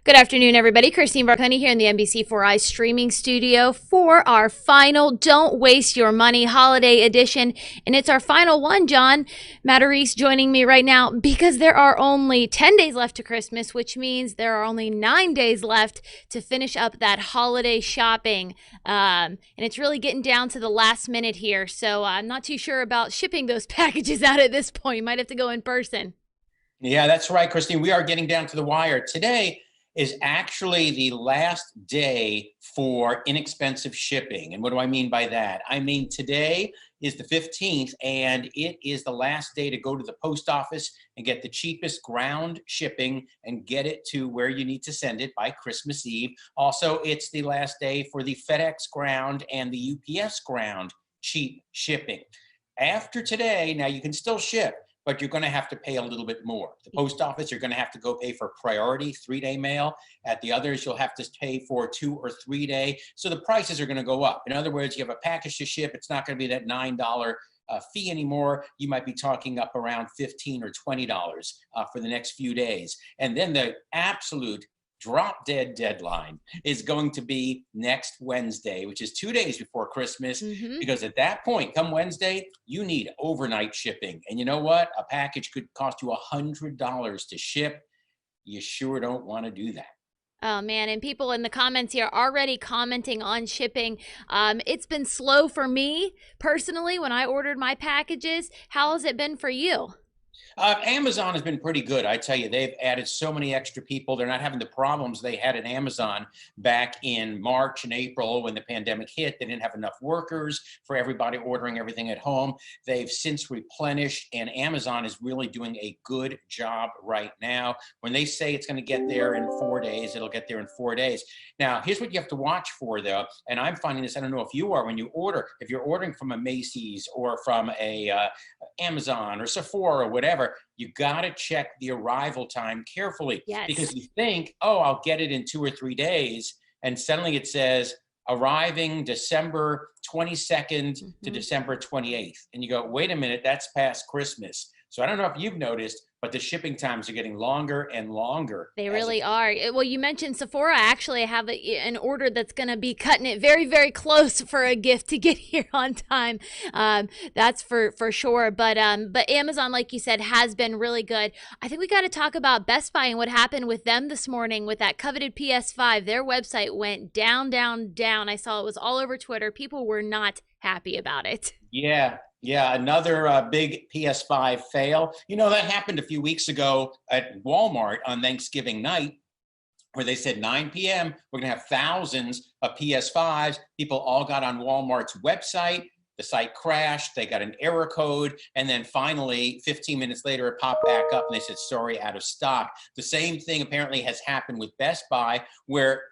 Good afternoon, everybody. Christine Barconi here in the NBC4i streaming studio for our final Don't Waste Your Money holiday edition. And it's our final one, John Matarese joining me right now because there are only 10 days left to Christmas, which means there are only 9 days left to finish up that holiday shopping. And it's really getting down to the last minute here. So I'm not too sure about shipping those packages out at this point. You might have to go in person. Yeah, that's right, Christine. We are getting down to the wire. Today is actually the last day for inexpensive shipping. And what do I mean by that? I mean, today is the 15th, and it is the last day to go to the post office and get the cheapest ground shipping and get it to where you need to send it by Christmas Eve. Also, it's the last day for the FedEx ground and the UPS ground cheap shipping. After today, now you can still ship, but you're going to have to pay a little bit more. The post office, you're going to have to go pay for priority 3-day mail. At the others, you'll have to pay for 2 or 3-day. So the prices are going to go up. In other words, you have a package to ship. It's not going to be that $9 fee anymore. You might be talking up around $15 or $20 for the next few days. And then the absolute drop dead deadline is going to be next Wednesday, which is 2 days before Christmas, because at that point, come Wednesday, you need overnight shipping. And you know what? A package could cost you $100 to ship. You sure don't want to do that. Oh man, and people in the comments here already commenting on shipping. It's been slow for me personally when I ordered my packages. How has it been for you? Amazon has been pretty good. I tell you, they've added so many extra people. They're not having the problems they had at Amazon back in March and April when the pandemic hit. They didn't have enough workers for everybody ordering everything at home. They've since replenished, and Amazon is really doing a good job right now. When they say it's going to get there in 4 days, it'll get there in 4 days. Now, here's what you have to watch for, though, and I'm finding this, I don't know if you are, when you order, if you're ordering from a Macy's or from a Amazon or Sephora or whatever, you got to check the arrival time carefully. Yes. Because you think, oh, I'll get it in 2 or 3 days. And suddenly it says arriving December 22nd to December 28th. And you go, wait a minute, that's past Christmas. So I don't know if you've noticed, but the shipping times are getting longer and longer. They really are. Well, you mentioned Sephora. Actually, I have an order that's going to be cutting it very, very close for a gift to get here on time. That's for sure. But Amazon, like you said, has been really good. I think we got to talk about Best Buy and what happened with them this morning with that coveted PS5. Their website went down, down, down. I saw it was all over Twitter. People were not happy about it. Yeah, another big PS5 fail. You know, that happened a few weeks ago at Walmart on Thanksgiving night, where they said 9 p.m., we're going to have thousands of PS5s. People all got on Walmart's website. The site crashed. They got an error code. And then finally, 15 minutes later, it popped back up and they said, sorry, out of stock. The same thing apparently has happened with Best Buy, where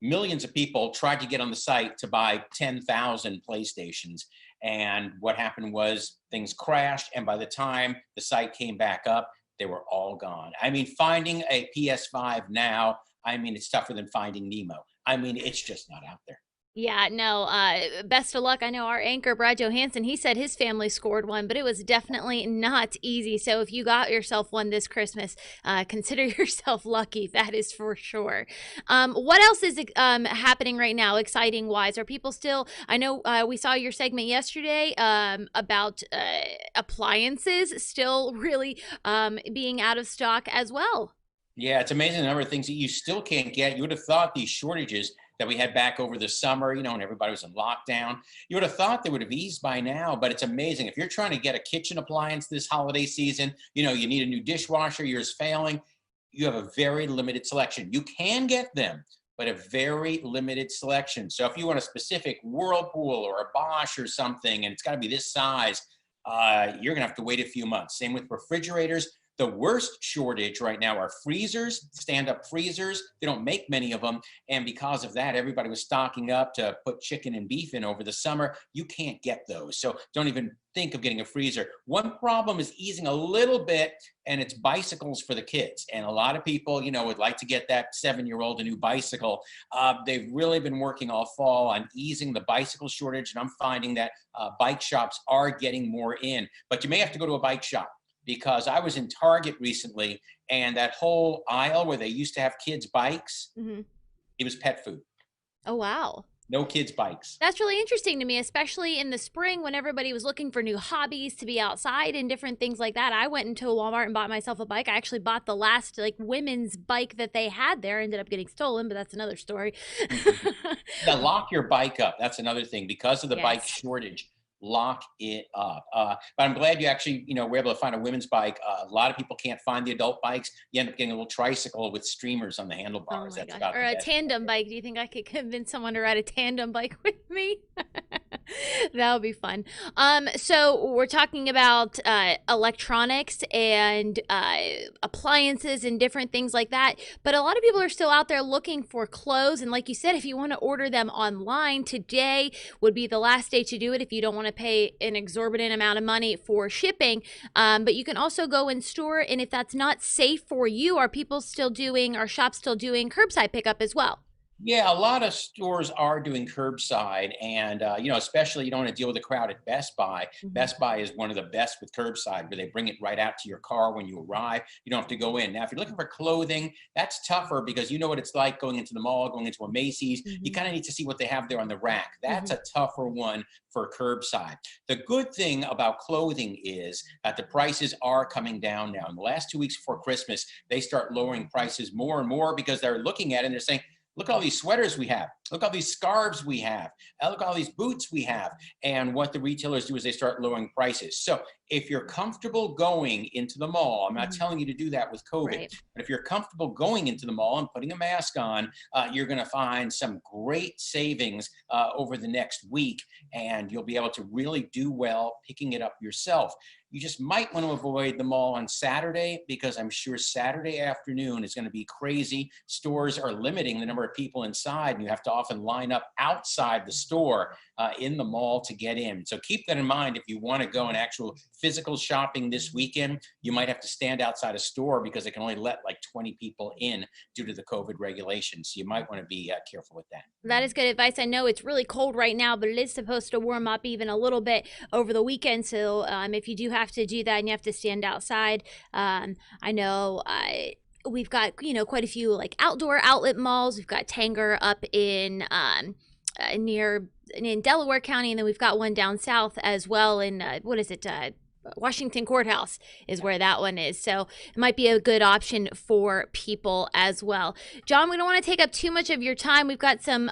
millions of people tried to get on the site to buy 10,000 PlayStations. And what happened was things crashed. And by the time the site came back up, they were all gone. I mean, finding a PS5 now, I mean, it's tougher than finding Nemo. I mean, it's just not out there. Yeah, no, best of luck. I know our anchor, Brad Johansson, he said his family scored one, but it was definitely not easy. So if you got yourself one this Christmas, consider yourself lucky. That is for sure. What else is happening right now, exciting wise? Are people still, I know we saw your segment yesterday about appliances still really being out of stock as well. Yeah, it's amazing the number of things that you still can't get. You would have thought these shortages that we had back over the summer, you know, and everybody was in lockdown, you would have thought they would have eased by now, but it's amazing. If you're trying to get a kitchen appliance this holiday season, you know, you need a new dishwasher, yours failing, you have a very limited selection. You can get them, but a very limited selection. So if you want a specific Whirlpool or a Bosch or something, and it's got to be this size, you're going to have to wait a few months. Same with refrigerators. The worst shortage right now are freezers, stand-up freezers. They don't make many of them. And because of that, everybody was stocking up to put chicken and beef in over the summer. You can't get those. So don't even think of getting a freezer. One problem is easing a little bit, and it's bicycles for the kids. And a lot of people, you know, would like to get that 7-year-old a new bicycle. They've really been working all fall on easing the bicycle shortage. And I'm finding that bike shops are getting more in. But you may have to go to a bike shop because I was in Target recently, and that whole aisle where they used to have kids' bikes, Hmm. it was pet food. Oh, wow. No kids' bikes. That's really interesting to me, especially in the spring when everybody was looking for new hobbies to be outside and different things like that. I went into a Walmart and bought myself a bike. I actually bought the last like women's bike that they had there. Ended up getting stolen, but that's another story. Mhm. Yeah, lock your bike up. That's another thing. Because of the bike Yes. shortage, lock it up. But I'm glad you actually, were able to find a women's bike. A lot of people can't find the adult bikes. You end up getting a little tricycle with streamers on the Oh handlebars. my That's gosh. about Or the a best. tandem bike. Do you think I could convince someone to ride a tandem bike with me? That would be fun. So we're talking about electronics and appliances and different things like that. But a lot of people are still out there looking for clothes. And like you said, if you want to order them online, today would be the last day to do it if you don't want to pay an exorbitant amount of money for shipping. But you can also go in store. And if that's not safe for you, are shops still doing curbside pickup as well? Yeah, a lot of stores are doing curbside, and especially you don't want to deal with the crowd at Best Buy. Hmm. Best Buy is one of the best with curbside, where they bring it right out to your car when you arrive. You don't have to go in. Now, if you're looking for clothing, that's tougher because you know what it's like going into the mall, going into a Macy's. You Hmm. kind of need to see what they have there on the rack. That's Hmm. a tougher one for curbside. The good thing about clothing is that the prices are coming down now. In the last 2 weeks before Christmas, they start lowering prices more and more because they're looking at it and they're saying, look at all these sweaters we have. Look at all these scarves we have. Look at all these boots we have. And what the retailers do is they start lowering prices. So if you're comfortable going into the mall, I'm not Hmm. telling you to do that with COVID, Right. but if you're comfortable going into the mall and putting a mask on, you're going to find some great savings over the next week, and you'll be able to really do well picking it up yourself. You just might want to avoid the mall on Saturday because I'm sure Saturday afternoon is going to be crazy. Stores are limiting the number of people inside, and you have to often line up outside the store in the mall to get in. So keep that in mind. If you want to go in actual physical shopping this weekend, you might have to stand outside a store because they can only let like 20 people in due to the COVID regulations. So you might want to be careful with that. That is good advice. I know it's really cold right now, but it is supposed to warm up even a little bit over the weekend. So if you do have to do that and you have to stand outside, I know we've got quite a few like outdoor outlet malls. We've got Tanger up in near in Delaware County, and then we've got one down south as well in what is it? Washington Courthouse is where that one is. So it might be a good option for people as well. John, we don't want to take up too much of your time. We've got some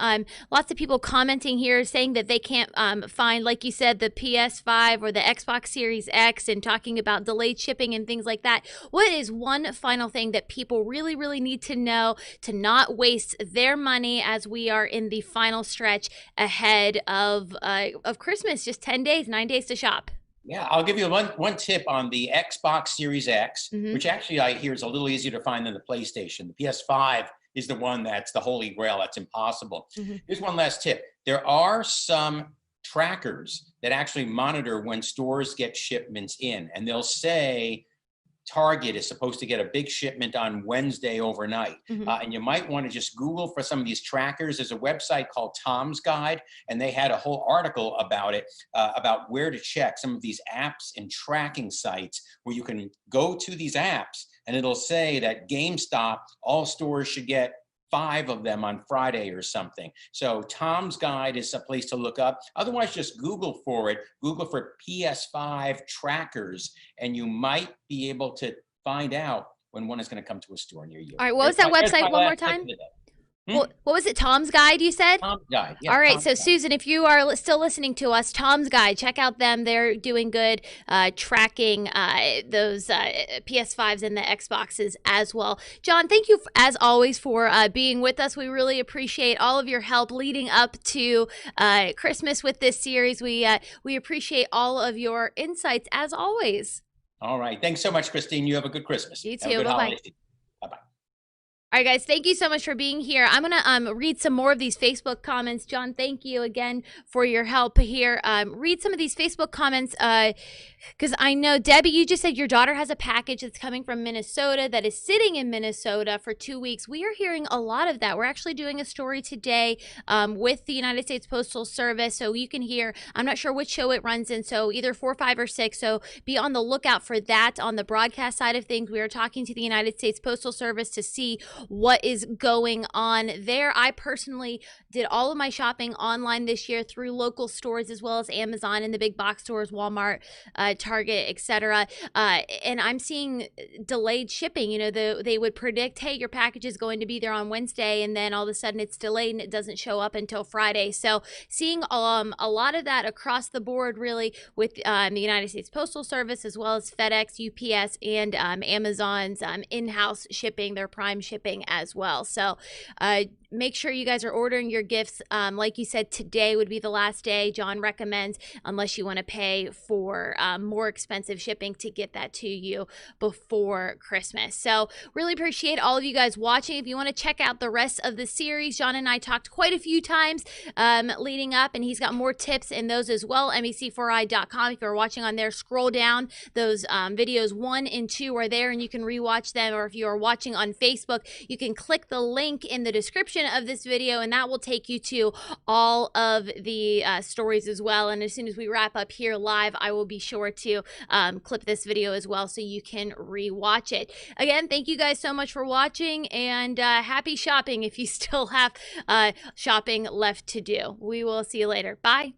lots of people commenting here saying that they can't find, like you said, the PS5 or the Xbox Series X, and talking about delayed shipping and things like that. What is one final thing that people really, really need to know to not waste their money as we are in the final stretch ahead of Christmas? Just 10 days, 9 days to shop. Yeah, I'll give you one tip on the Xbox Series X, Hmm. which actually I hear is a little easier to find than the PlayStation. The PS5 is the one that's the holy grail. That's impossible. Hmm. Here's one last tip. There are some trackers that actually monitor when stores get shipments in, and they'll say Target is supposed to get a big shipment on Wednesday overnight. Hmm. And you might want to just Google for some of these trackers. There's a website called Tom's Guide, and they had a whole article about it, about where to check some of these apps and tracking sites where you can go to these apps and it'll say that GameStop, all stores should get 5 of them on Friday or something. So Tom's Guide is a place to look up. Otherwise, just Google for it. Google for PS5 trackers, and you might be able to find out when one is going to come to a store near you. All right, what was There's that there's website one more last tip time? of the day. What was it? Tom's Guide, you said? Tom's Guide. Yeah, All right, Tom's so Guide. Susan, if you are still listening to us, Tom's Guide, check out them. They're doing good tracking those PS5s and the Xboxes as well. John, thank you as always for being with us. We really appreciate all of your help leading up to Christmas with this series. We appreciate all of your insights as always. All right. Thanks so much, Christine. You have a good Christmas. You Have a too. good Bye-bye. holiday season. Bye-bye. All right, guys, thank you so much for being here. I'm going to read some more of these Facebook comments. John, thank you again for your help here. Read some of these Facebook comments because I know, Debbie, you just said your daughter has a package that's coming from Minnesota that is sitting in Minnesota for 2 weeks. We are hearing a lot of that. We're actually doing a story today with the United States Postal Service, so you can hear, I'm not sure which show it runs in, so either 4, 5, or 6, so be on the lookout for that on the broadcast side of things. We are talking to the United States Postal Service to see what is going on there. I personally did all of my shopping online this year through local stores as well as Amazon and the big box stores, Walmart, Target, etc. And I'm seeing delayed shipping. You know, they would predict, hey, your package is going to be there on Wednesday, and then all of a sudden it's delayed and it doesn't show up until Friday. So seeing a lot of that across the board, really, with the United States Postal Service as well as FedEx, UPS, and Amazon's in-house shipping, their Prime shipping as well. So make sure you guys are ordering your gifts. Like you said, today would be the last day. John recommends, unless you want to pay for more expensive shipping, to get that to you before Christmas. So really appreciate all of you guys watching. If you want to check out the rest of the series, John and I talked quite a few times leading up, and he's got more tips in those as well. NBC4i.com. If you're watching on there, scroll down. Those videos 1 and 2 are there, and you can rewatch them. Or if you are watching on Facebook, you can click the link in the description of this video, and that will take you to all of the stories as well. And as soon as we wrap up here live, I will be sure to clip this video as well so you can rewatch it. Again, thank you guys so much for watching, and happy shopping if you still have shopping left to do. We will see you later. Bye.